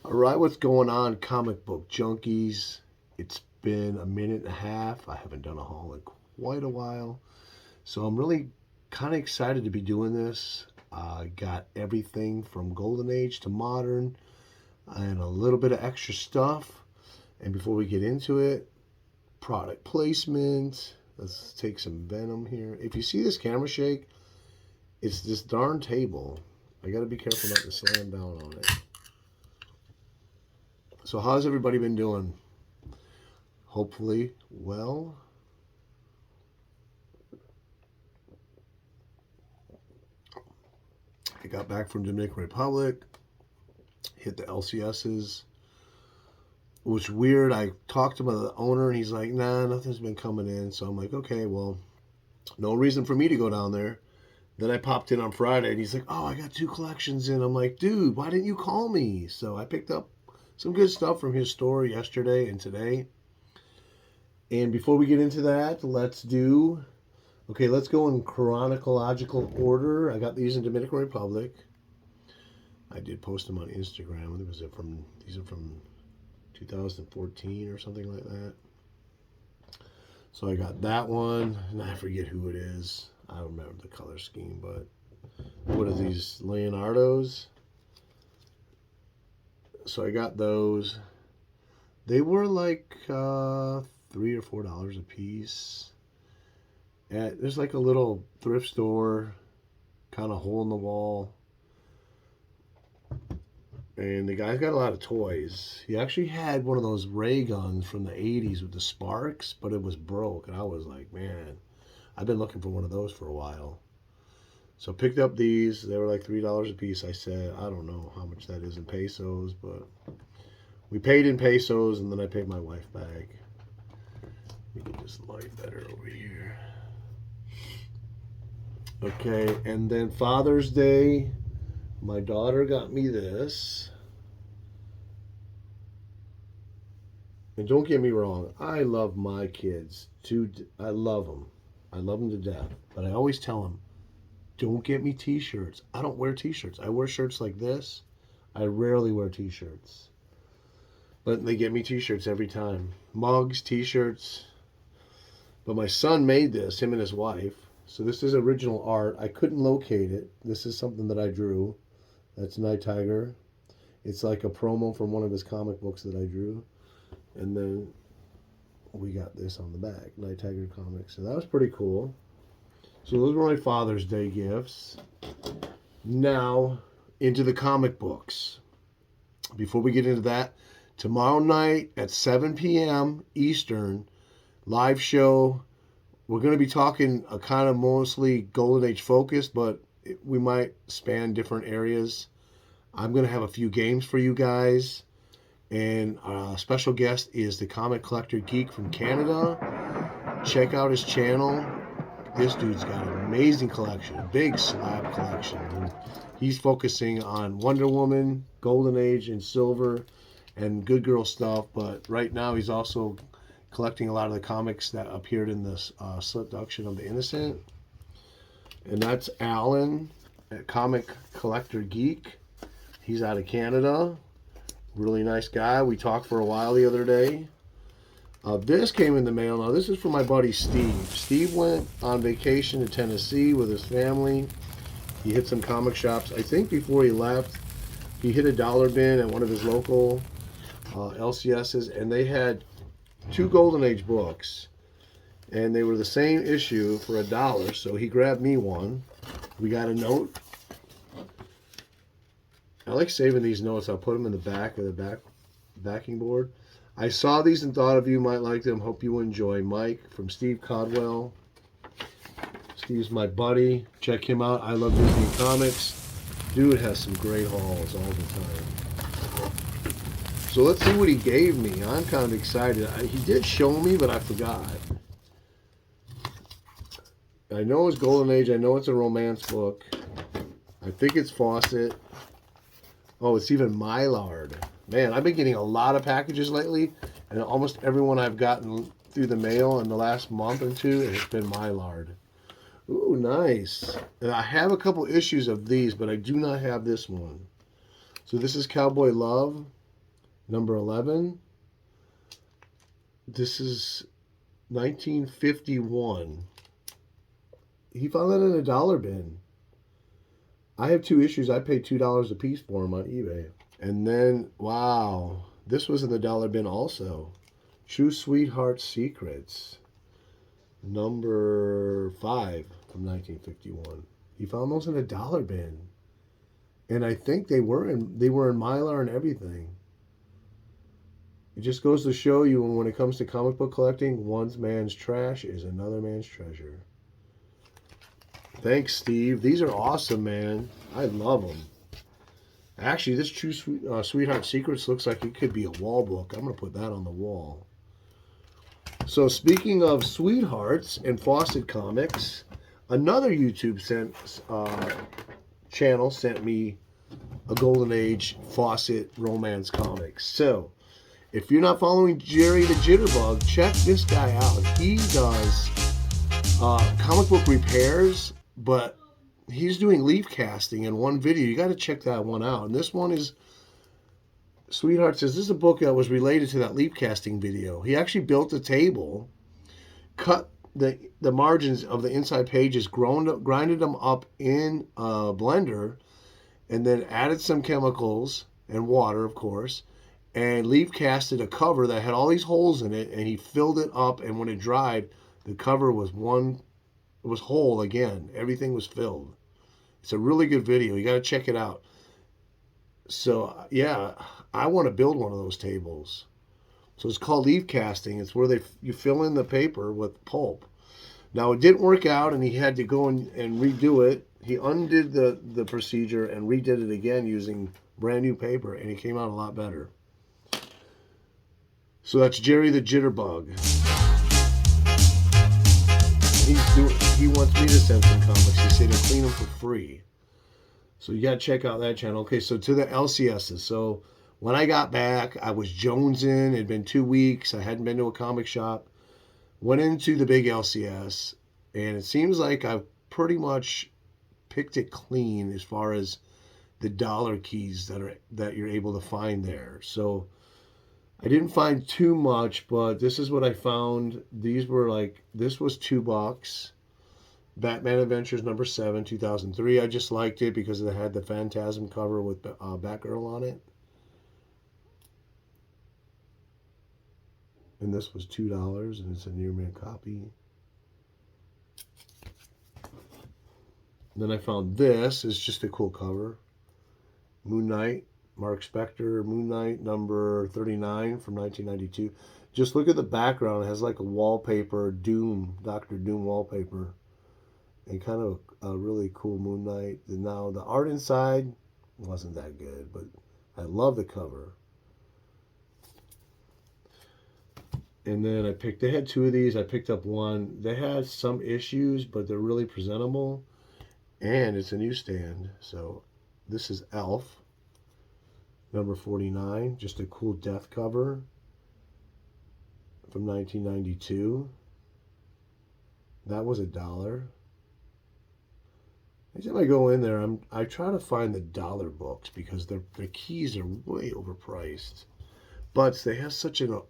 All right, what's going on, comic book junkies? It's been a minute and a half. I haven't done a haul in quite a while, so I'm really kind of excited to be doing this. I got everything from Golden Age to modern and a little bit of extra stuff. And before we get into it, product placement. Let's take some Venom here. If you see this camera shake, it's this darn table. I got to be careful not to slam down on it. So how's everybody been doing? Hopefully well. I got back from Dominican Republic, hit the LCSs. It was weird. I talked to the owner and he's like, nah, nothing's been coming in. So I'm like, okay, well, no reason for me to go down there. Then I popped in on Friday and he's like, oh, I got 2 collections in. I'm like, dude, why didn't you call me? So I picked up some good stuff from his store yesterday and today. And before we get into that, let's go in chronological order. I got these in Dominican Republic. I did post them on Instagram. These are from 2014 or something like that. So I got that one, and I forget who it is. I don't remember the color scheme, but what are these, Leonardo's? So I got those. They were like $3 or $4 a piece. There's like a little thrift store, kind of hole in the wall. And the guy's got a lot of toys. He actually had one of those ray guns from the 80s with the sparks, but it was broke. And I was like, man, I've been looking for one of those for a while. So picked up these. They were like $3 a piece. I said, I don't know how much that is in pesos, but we paid in pesos, and then I paid my wife back. We get this light better over here. Okay, and then Father's Day, my daughter got me this. And don't get me wrong, I love my kids. I love them. I love them to death. But I always tell them, don't get me t-shirts. I don't wear t-shirts. I wear shirts like this. I rarely wear t-shirts. But they get me t-shirts every time. Mugs, t-shirts. But my son made this, him and his wife. So this is original art. I couldn't locate it. This is something that I drew. That's Nighttiger. It's like a promo from one of his comic books that I drew. And then we got this on the back, Nighttiger comics. So that was pretty cool. So those were my Father's Day gifts. Now, into the comic books. Before we get into that, tomorrow night at 7 p.m. Eastern, live show. We're going to be talking a kind of mostly Golden Age focused, but we might span different areas. I'm going to have a few games for you guys. And our special guest is the comic collector Geek from Canada. Check out his channel. This dude's got an amazing collection, a big slab collection. And he's focusing on Wonder Woman, Golden Age, and Silver, and Good Girl stuff. But right now he's also collecting a lot of the comics that appeared in this Seduction of the Innocent. And that's Alan, comic collector Geek. He's out of Canada. Really nice guy. We talked for a while the other day. This came in the mail. Now, this is from my buddy Steve. Steve went on vacation to Tennessee with his family. He hit some comic shops. I think before he left, he hit a dollar bin at one of his local LCSs, and they had 2 Golden Age books, and they were the same issue for $1. So he grabbed me one. We got a note. I like saving these notes. I'll put them in the back of the backing board. I saw these and thought of you, might like them. Hope you enjoy. Mike from Steve Codwell. Steve's my buddy. Check him out. I love Disney Comics. Dude has some great hauls all the time. So let's see what he gave me. I'm kind of excited. He did show me, but I forgot. I know it's Golden Age. I know it's a romance book. I think it's Fawcett. Oh, it's even Mylar. Man, I've been getting a lot of packages lately, and almost everyone I've gotten through the mail in the last month or two has been Mylar. Ooh, nice. And I have a couple issues of these, but I do not have this one. So this is Cowboy Love. Number 11. This is 1951. He found that in a dollar bin. I have 2 issues. I paid $2 a piece for them on eBay. And then, wow, this was in the dollar bin also. True Sweetheart Secrets, number 5 from 1951. He found those in a dollar bin, and I think they were in Mylar and everything. It just goes to show you when it comes to comic book collecting, one man's trash is another man's treasure. Thanks, Steve. These are awesome, man. I love them. Actually, this True Sweetheart Secrets looks like it could be a wall book. I'm going to put that on the wall. So speaking of sweethearts and Fawcett Comics, another YouTube channel sent me a Golden Age Fawcett romance comics. So if you're not following Jerry the Jitterbug, check this guy out. He does comic book repairs, but he's doing leaf casting in one video. You got to check that one out. And this one is, Sweetheart says, this is a book that was related to that leaf casting video. He actually built a table, cut the margins of the inside pages, grinded them up in a blender, and then added some chemicals and water, of course, and leaf casted a cover that had all these holes in it, and he filled it up, and when it dried, the cover was whole again. Everything was filled. It's a really good video. You got to check it out. So, yeah, I want to build one of those tables. So it's called leaf casting. It's where you fill in the paper with pulp. Now, it didn't work out, and he had to go and redo it. He undid the procedure and redid it again using brand new paper, and it came out a lot better. So that's Jerry the Jitterbug. He wants me to send some comics. He said he'll clean them for free. So you got to check out that channel. Okay, so to the LCSs. So when I got back, I was jonesing. It had been 2 weeks. I hadn't been to a comic shop. Went into the big LCS, and it seems like I've pretty much picked it clean as far as the dollar keys that you're able to find there. So I didn't find too much, but this is what I found. These were like, this was $2. Batman Adventures number 7, 2003. I just liked it because it had the Phantasm cover with Batgirl on it. And this was $2, and it's a near mint copy. Then I found this. It's just a cool cover. Moon Knight, Mark Spector, Moon Knight number 39 from 1992. Just look at the background. It has like a wallpaper, Dr. Doom wallpaper. And kind of a really cool Moon Knight. And now the art inside wasn't that good, but I love the cover. And then they had 2 of these. I picked up one. They had some issues, but they're really presentable. And it's a newsstand. So this is Elf, number 49. Just a cool death cover from 1992. That was $1. Every time I go in there, I try to find the dollar books because their keys are way overpriced. But they have such an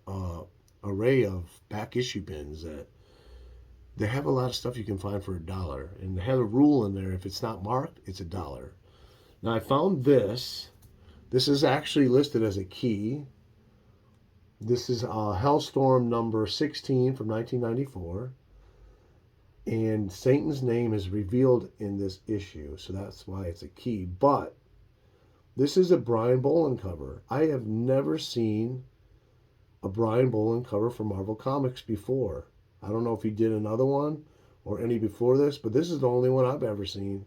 array of back issue bins that they have a lot of stuff you can find for $1. And they have a rule in there: if it's not marked, it's $1. Now I found this. This is actually listed as a key. This is Hellstorm number 16 from 1994. And Satan's name is revealed in this issue, so that's why it's a key. But this is a Brian Bolland cover. I have never seen a Brian Bolland cover for Marvel Comics before. I don't know if he did another one or any before this, but this is the only one I've ever seen.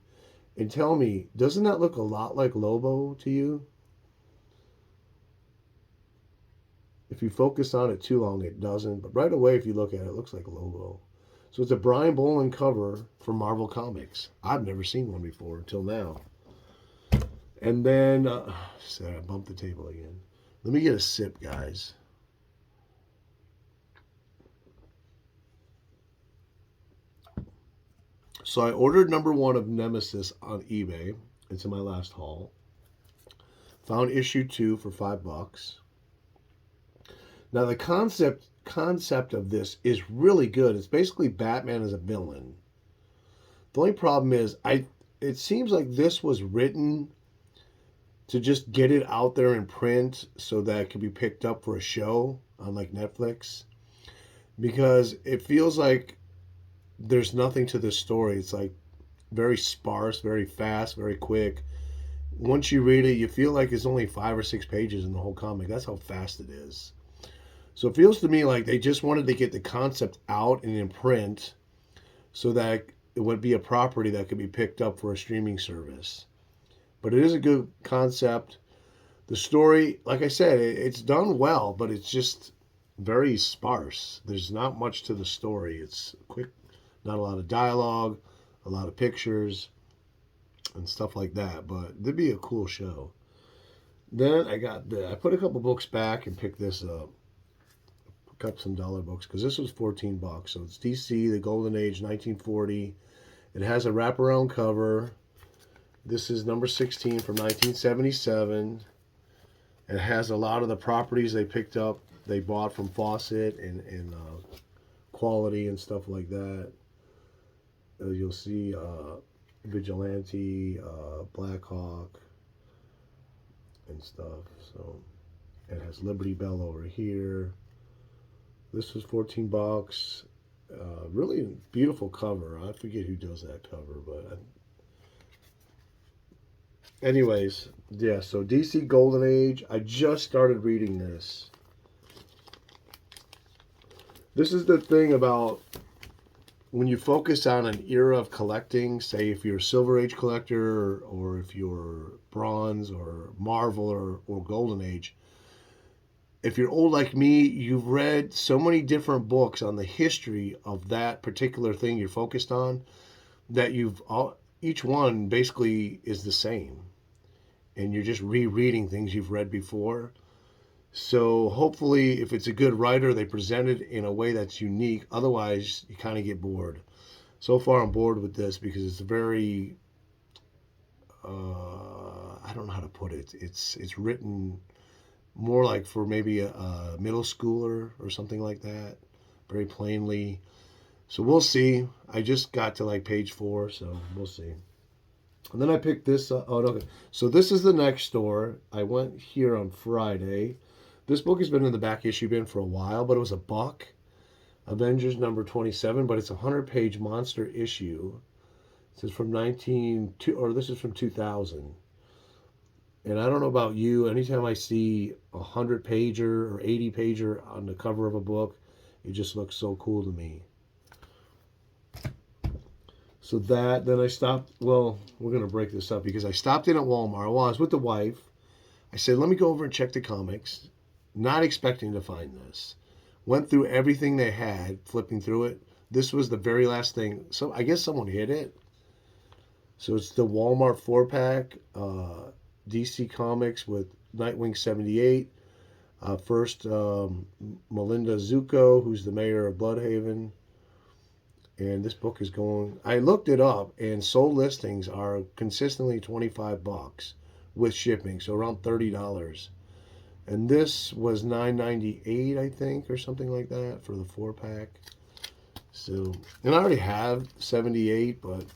And tell me, doesn't that look a lot like Lobo to you? If you focus on it too long, it doesn't. But right away, if you look at it, it looks like Lobo. So it's a Brian Bolland cover for Marvel Comics. I've never seen one before until now. And then, sorry, I bumped the table again. Let me get a sip, guys. So I ordered number 1 of Nemesis on eBay. It's in my last haul. Found issue 2 for $5. Now the concept of this is really good. It's basically Batman as a villain. The only problem is it seems like this was written to just get it out there in print so that it can be picked up for a show on like Netflix, because it feels like there's nothing to this story. It's like very sparse, very fast, very quick. Once you read it, you feel like it's only 5 or 6 pages in the whole comic. That's how fast it is. So it feels to me like they just wanted to get the concept out and in print so that it would be a property that could be picked up for a streaming service. But it is a good concept. The story, like I said, it's done well, but it's just very sparse. There's not much to the story. It's quick, not a lot of dialogue, a lot of pictures, and stuff like that. But it'd be a cool show. Then I put a couple books back and picked this up. Pick up some dollar books because this was $14. So it's DC, the Golden Age, 1940. It has a wraparound cover. This is number 16 from 1977. It has a lot of the properties they picked up, they bought from Fawcett and Quality and stuff like that. You'll see Vigilante, Blackhawk, and stuff. So it has Liberty Bell over here. This was $14. Really beautiful cover. I forget who does that cover, but anyways, yeah. So DC Golden Age. I just started reading this. This is the thing about when you focus on an era of collecting. Say if you're a Silver Age collector, or if you're Bronze or Marvel or Golden Age. If you're old like me, you've read so many different books on the history of that particular thing you're focused on that each one basically is the same. And you're just rereading things you've read before. So hopefully, if it's a good writer, they present it in a way that's unique. Otherwise, you kind of get bored. So far, I'm bored with this because it's very, I don't know how to put it. It's written more like for maybe a middle schooler or something like that, very plainly. So we'll see. I just got to like page 4, so we'll see. And then I picked this up. Oh, okay. So this is the next store. I went here on Friday. This book has been in the back issue bin for a while, but it was $1. Avengers number 27, but it's a 100-page monster issue. This is from this is from 2000. And I don't know about you, anytime I see a 100-pager or 80-pager on the cover of a book, it just looks so cool to me. So then I stopped, well, we're going to break this up because I stopped in at Walmart. Well, I was with the wife. I said, let me go over and check the comics. Not expecting to find this. Went through everything they had, flipping through it. This was the very last thing. So I guess someone hid it. So it's the Walmart 4-pack. DC Comics with Nightwing 78. First, Melinda Zuko, who's the mayor of Bloodhaven. And this book is going... I looked it up, and sold listings are consistently $25 with shipping, so around $30. And this was $9.98, I think, or something like that for the 4-pack. So, and I already have 78, but...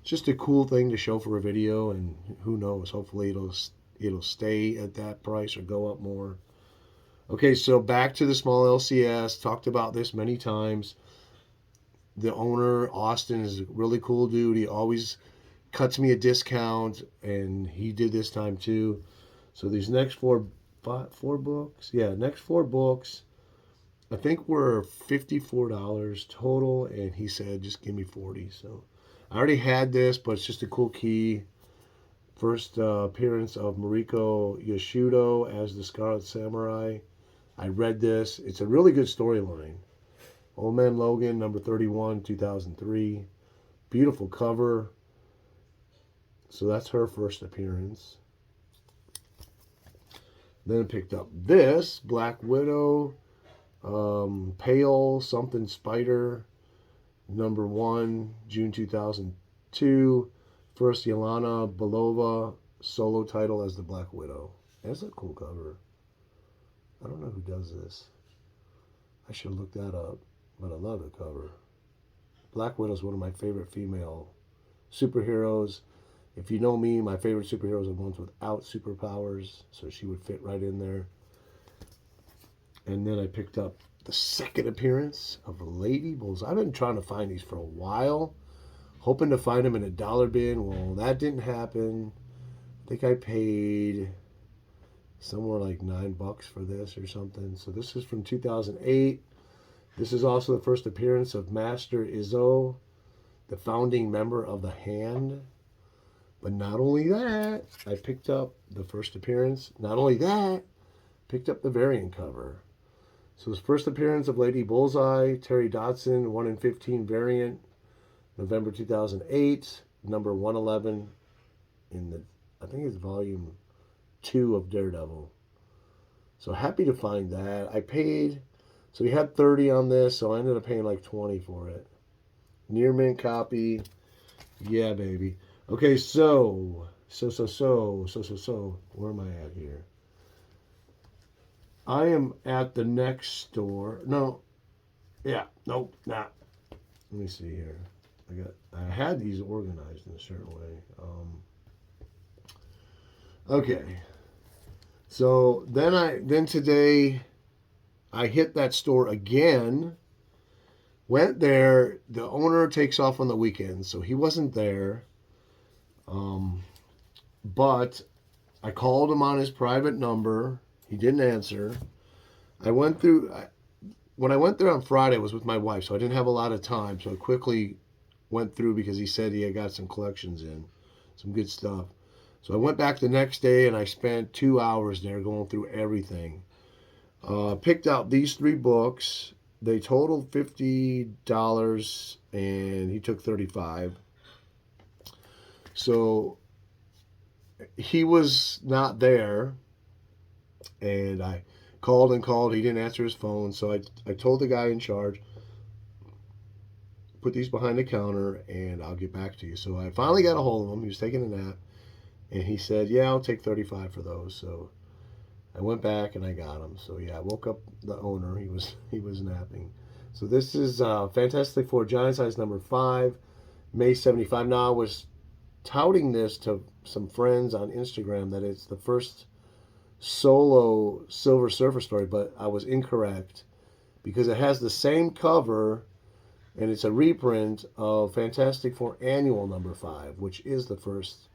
just a cool thing to show for a video, and who knows, hopefully it'll stay at that price or go up more. Okay, so back to the small LCS. Talked about this many times. The owner, Austin, is a really cool dude. He always cuts me a discount, and he did this time too. So these next four books, next 4 books, I think were $54 total, and he said just give me 40. So I already had this, but it's just a cool key. First appearance of Mariko Yoshido as the Scarlet Samurai. I read this. It's a really good storyline. Old Man Logan, number 31, 2003. Beautiful cover. So that's her first appearance. Then I picked up this, Black Widow, Pale Something Spider, number 1, June 2002. First Yelena Belova solo title as the Black Widow. That's a cool cover. I don't know who does this. I should look that up, but I love the cover. Black Widow is one of my favorite female superheroes. If you know me, my favorite superheroes are ones without superpowers, so she would fit right in there. And then I picked up the second appearance of Lady Bulls. I've been trying to find these for a while, hoping to find them in a dollar bin. Well, that didn't happen. I think I paid somewhere like $9 for this or something. So this is from 2008. This is also the first appearance of Master Izzo, the founding member of the Hand. But not only that, I picked up the first appearance. Not only that, picked up the variant cover. So his first appearance of Lady Bullseye, Terry Dodson, 1 in 15 variant, November 2008, number 111 in the, I think it's volume 2 of Daredevil. So happy to find that. I paid, so he had 30 on this, so I ended up paying like 20 for it. Near mint copy. Yeah, baby. Okay, so, where am I at here? I am at the next store. No, yeah, nope, not. Let me see here. I had these organized in a certain way. Okay, so then today, I hit that store again. Went there. The owner takes off on the weekends, so he wasn't there. But I called him on his private number. He didn't answer. When I went there on Friday, I was with my wife, so I didn't have a lot of time. So I quickly went through because he said he had got some collections in, some good stuff. So I went back the next day and I spent 2 hours there going through everything. Picked out these 3 books. They totaled $50 and he took $35. So he was not there, and I called and called. He didn't answer his phone, so I told the guy in charge, put these behind the counter, and I'll get back to you. So I finally got a hold of him. He was taking a nap, and he said, yeah, I'll take $35 for those. So I went back, and I got them. So, yeah, I woke up the owner. He was napping. So this is Fantastic Four Giant Size number 5, May 75. Now, I was touting this to some friends on Instagram that it's the first solo Silver Surfer story, but I was incorrect because it has the same cover and it's a reprint of Fantastic Four Annual number 5, which is the first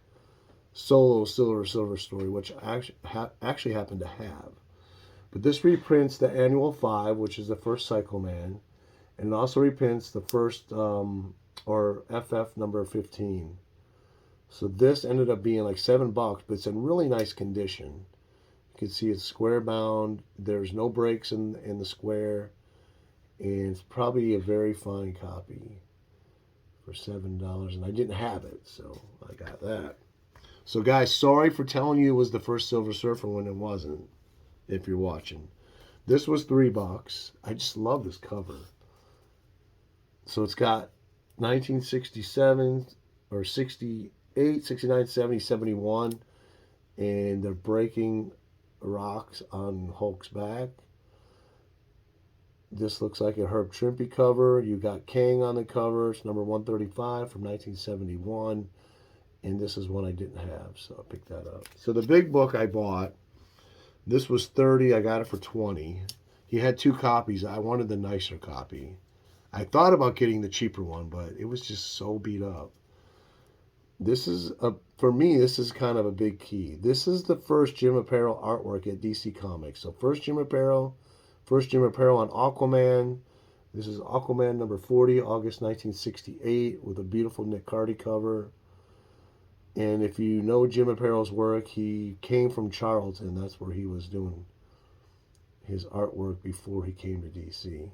solo Silver story, which I actually happened to have. But this reprints the Annual 5, which is the first Psycho Man, and it also reprints the first or FF number 15. So this ended up being like $7, but it's in really nice condition. You can see it's square bound. There's no breaks in the square. And it's probably a very fine copy for $7. And I didn't have it, so I got that. So guys, sorry for telling you it was the first Silver Surfer when it wasn't, if you're watching. This was $3. I just love this cover. So it's got 1967 or 68, 69, 70, 71, and they're breaking rocks on Hulk's back. This looks like a Herb Trimpe cover. You got Kang on the cover. It's number 135 from 1971, and this is one I didn't have, so I picked that up. So the big book I bought, this was $30. I got it for $20. He had 2 copies. I wanted the nicer copy. I thought about getting the cheaper one, but it was just so beat up. This is, for me, this is kind of a big key. This is the first Jim Aparo artwork at DC Comics. So first Jim Aparo on Aquaman. This is Aquaman number 40, August 1968, with a beautiful Nick Cardy cover. And if you know Jim Aparo's work, he came from Charlton. That's where he was doing his artwork before he came to DC.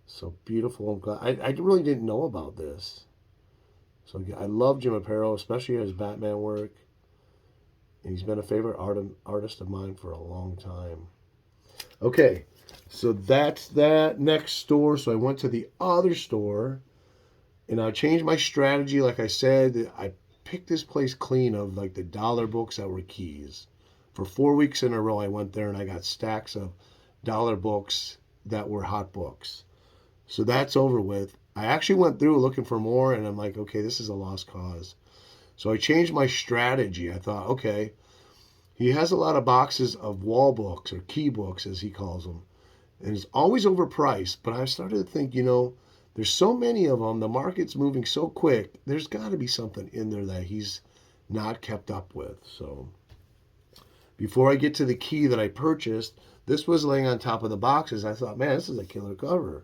So beautiful. I'm glad. I really didn't know about this. So I love Jim Aparo, especially his Batman work. And he's been a favorite artist of mine for a long time. Okay, so that's that next store. So I went to the other store, and I changed my strategy. Like I said, I picked this place clean of like the dollar books that were keys. For 4 weeks in a row, I went there and I got stacks of dollar books that were hot books. So that's over with. I actually went through looking for more, and I'm like, okay, this is a lost cause. So I changed my strategy. I thought, okay, he has a lot of boxes of wall books, or key books as he calls them, and it's always overpriced. But I started to think, there's so many of them, the market's moving so quick, there's got to be something in there that he's not kept up with. So before I get to the key that I purchased, this was laying on top of the boxes. I thought, man, this is a killer cover.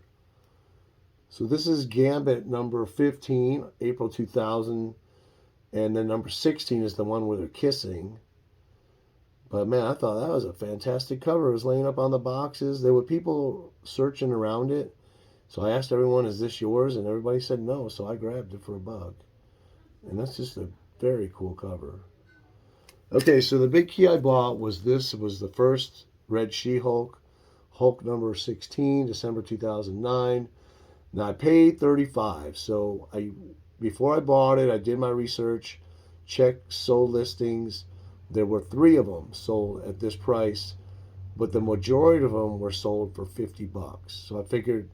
So this is Gambit number 15, April 2000. And then number 16 is the one where they're kissing. But man, I thought that was a fantastic cover. It was laying up on the boxes. There were people searching around it. So I asked everyone, is this yours? And everybody said no. So I grabbed it for $1. And that's just a very cool cover. Okay, so the big key I bought was this. It was the first Red She-Hulk, Hulk number 16, December 2009. Now I paid $35. So before I bought it, I did my research, checked sold listings. There were 3 of them sold at this price, but the majority of them were sold for $50. So I figured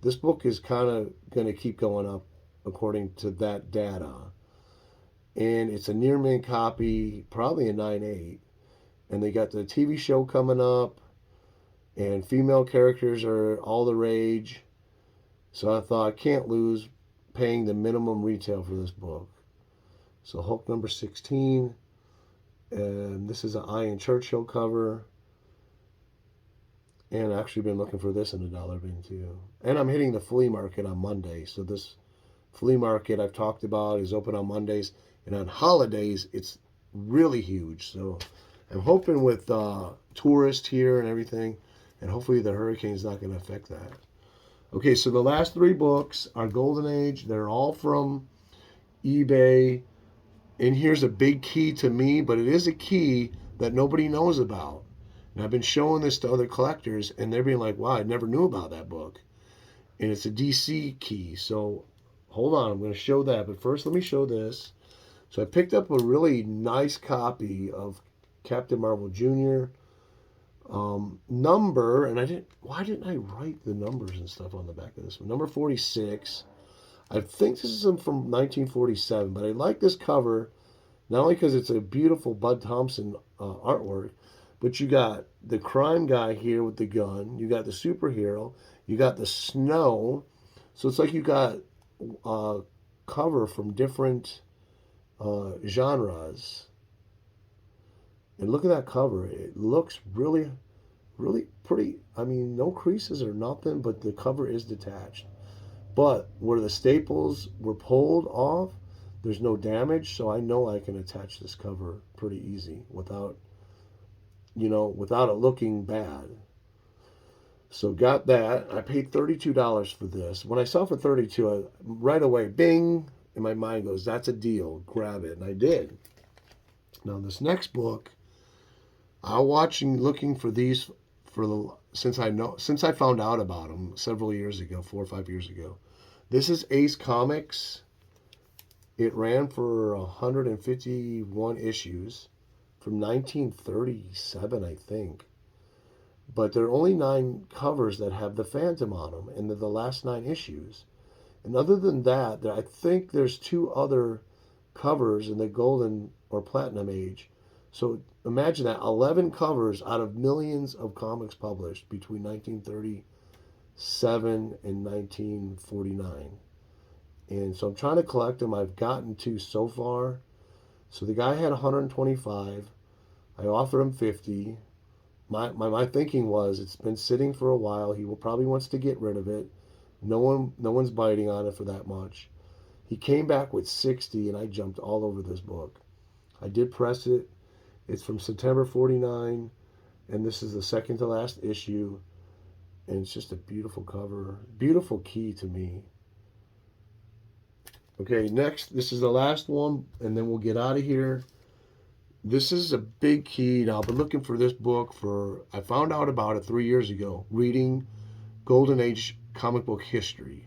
this book is kind of going to keep going up according to that data. And it's a near mint copy, probably a 9.8. And they got the TV show coming up, and female characters are all the rage. So I thought I can't lose paying the minimum retail for this book. So Hulk number 16, and this is an Ian Churchill cover. And I've actually been looking for this in the dollar bin too. And I'm hitting the flea market on Monday. So this flea market I've talked about is open on Mondays. And on holidays, it's really huge. So I'm hoping with tourists here and everything, and hopefully the hurricane's not going to affect that. Okay, so the last 3 books are Golden Age. They're all from eBay. And here's a big key to me, but it is a key that nobody knows about. And I've been showing this to other collectors, and they're being like, wow, I never knew about that book. And it's a DC key. So hold on, I'm going to show that. But first, let me show this. So I picked up a really nice copy of Captain Marvel Jr. Number, and why didn't I write the numbers and stuff on the back of this one? Number 46. I think this is from 1947, but I like this cover, not only because it's a beautiful Bud Thompson artwork, but you got the crime guy here with the gun, you got the superhero, you got the snow, so it's like you got cover from different genres. And look at that cover. It looks really, really pretty. I mean, no creases or nothing, but the cover is detached. But where the staples were pulled off, there's no damage, so I know I can attach this cover pretty easy without it looking bad. So got that. I paid $32 for this. When I saw it for $32, right away, bing, and my mind goes, that's a deal. Grab it. And I did. Now this next book, looking for these since I found out about them several years ago, 4 or 5 years ago. This is Ace Comics. It ran for 151 issues from 1937, I think. But there are only 9 covers that have the Phantom on them, and they're the last 9 issues. And other than that, I think there's 2 other covers in the Golden or Platinum Age. So imagine that, 11 covers out of millions of comics published between 1937 and 1949. And so I'm trying to collect them. I've gotten 2 so far. So the guy had 125. I offered him 50. My thinking was, it's been sitting for a while. He probably wants to get rid of it. No one's biting on it for that much. He came back with 60, and I jumped all over this book. I did press it. It's from September 49, and this is the second to last issue. And it's just a beautiful cover. Beautiful key to me. Okay, next, this is the last one, and then we'll get out of here. This is a big key. Now, I've been looking for this book I found out about it 3 years ago, reading Golden Age comic book history.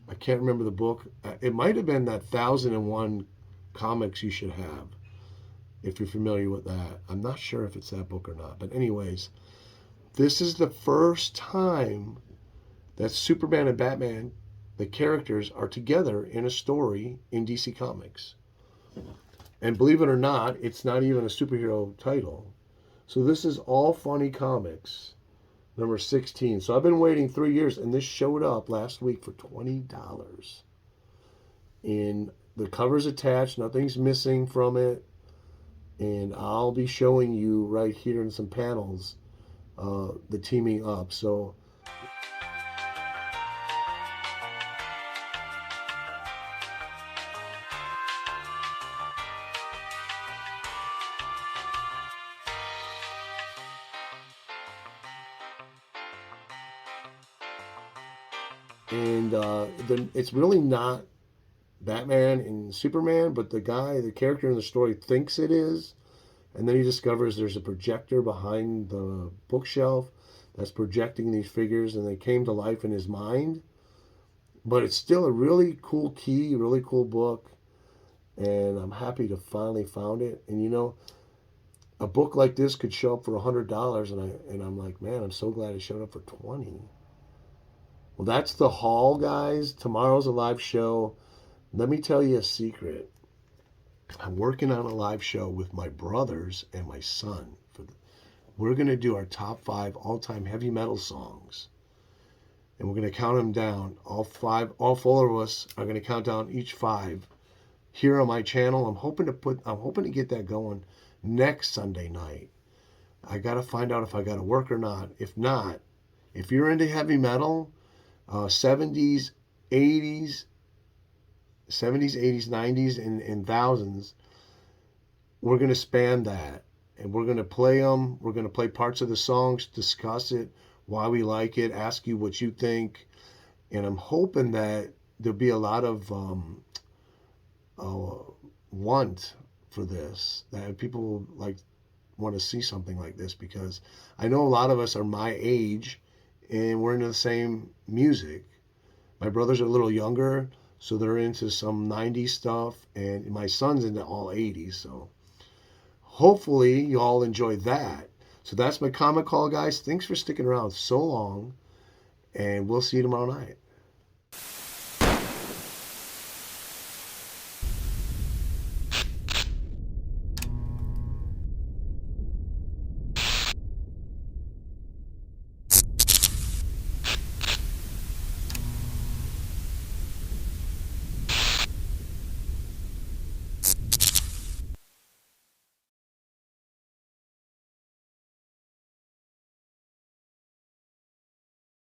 I can't remember the book. It might have been that 1001 comics you should have. if you're familiar with that. I'm not sure if it's that book or not. But anyways, this is the first time that Superman and Batman, the characters, are together in a story in DC Comics. And believe it or not, it's not even a superhero title. So this is All Funny Comics, number 16. So I've been waiting 3 years, and this showed up last week for $20. And the cover's attached, nothing's missing from it. And I'll be showing you right here in some panels the teaming up. So and it's really not Batman and Superman, but the character in the story thinks it is, and then he discovers there's a projector behind the bookshelf that's projecting these figures, and they came to life in his mind. But it's still a really cool key, really cool book, and I'm happy to finally found it. And a book like this could show up for $100, and I'm like, man, I'm so glad it showed up for 20. Well, that's the haul, guys. Tomorrow's a live show. Let me tell you a secret. I'm working on a live show with my brothers and my son. We're going to do our top 5 all-time heavy metal songs. And we're going to count them down. All 4 of us are going to count down each 5 here on my channel. I'm hoping to get that going next Sunday night. I got to find out if I got to work or not. If not, if you're into heavy metal, 70s, 80s, 90s, and thousands, we're going to span that. And we're going to play them. We're going to play parts of the songs, discuss it, why we like it, ask you what you think. And I'm hoping that there'll be a lot of want for this, that people want to see something like this, because I know a lot of us are my age and we're into the same music. My brothers are a little younger, so they're into some 90s stuff, and my son's into all 80s. So hopefully you all enjoy that. So that's my comic call, guys. Thanks for sticking around so long, and we'll see you tomorrow night.